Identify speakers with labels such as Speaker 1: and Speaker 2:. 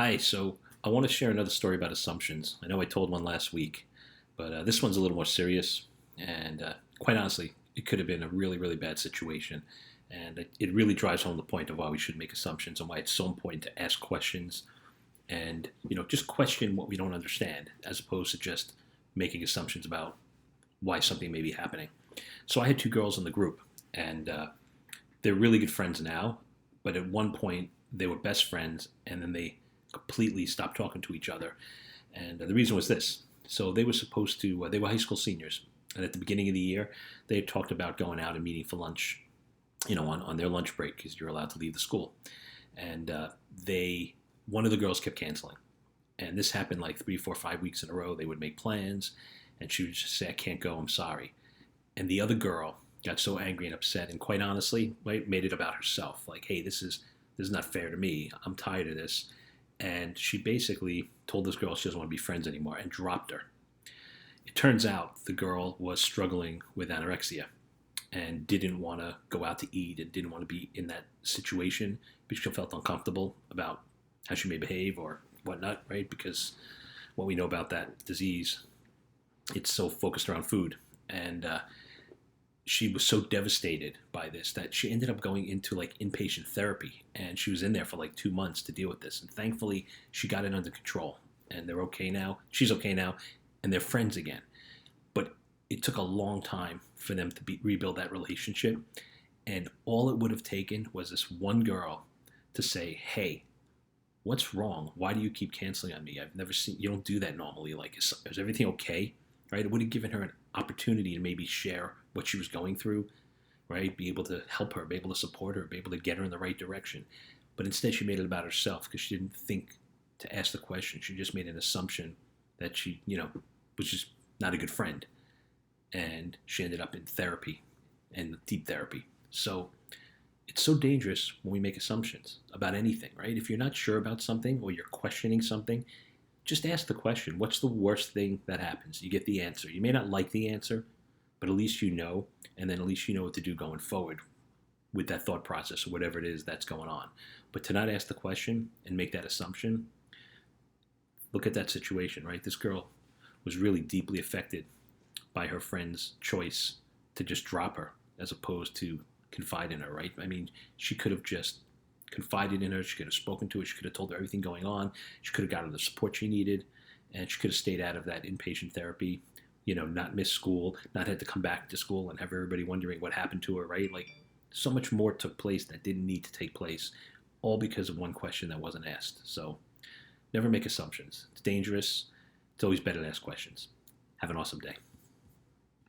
Speaker 1: Hi, so I want to share another story about assumptions. I know I told one last week, but this one's a little more serious. And quite honestly, it could have been a really, really bad situation. And it really drives home the point of why we should make assumptions and why it's so important to ask questions and, just question what we don't understand as opposed to just making assumptions about why something may be happening. So I had two girls in the group, and they're really good friends now, but at one point they were best friends, and then they completely stopped talking to each other. And the reason was this. So they were supposed to, they were high school seniors. And at the beginning of the year, they had talked about going out and meeting for lunch, on their lunch break because you're allowed to leave the school. And one of the girls kept canceling. And this happened like 3, 4, 5 weeks in a row. They would make plans, and she would just say, "I can't go, I'm sorry." And the other girl got so angry and upset, and quite honestly, right, made it about herself. Like, hey, this is not fair to me. I'm tired of this. And she basically told this girl she doesn't want to be friends anymore and dropped her. It turns out the girl was struggling with anorexia and didn't want to go out to eat and didn't want to be in that situation because she felt uncomfortable about how she may behave or whatnot, right? Because what we know about that disease, it's so focused around food. And she was so devastated by this that she ended up going into like inpatient therapy, and she was in there for like 2 months to deal with this, and thankfully she got it under control and they're okay now, she's okay now, and they're friends again. But it took a long time for them to rebuild that relationship, and all it would have taken was this one girl to say, "Hey, what's wrong? Why do you keep canceling on me? I've never seen you don't do that normally. Like, is everything okay?" Right? It would have given her an opportunity to maybe share what she was going through, right? Be able to help her, be able to support her, be able to get her in the right direction. But instead, she made it about herself because she didn't think to ask the question. She just made an assumption that she, was just not a good friend. And she ended up in therapy and deep therapy. So it's so dangerous when we make assumptions about anything, right? If you're not sure about something or you're questioning something, just ask the question, what's the worst thing that happens? You get the answer. You may not like the answer, but at least you know, and then at least you know what to do going forward with that thought process or whatever it is that's going on. But to not ask the question and make that assumption, look at that situation, right? This girl was really deeply affected by her friend's choice to just drop her as opposed to confide in her, right? I mean, she could have just confided in her. She could have spoken to her. She could have told her everything going on. She could have gotten the support she needed, and she could have stayed out of that inpatient therapy, not miss school, not had to come back to school and have everybody wondering what happened to her, right? Like, so much more took place that didn't need to take place, all because of one question that wasn't asked. So never make assumptions. It's dangerous. It's always better to ask questions. Have an awesome day.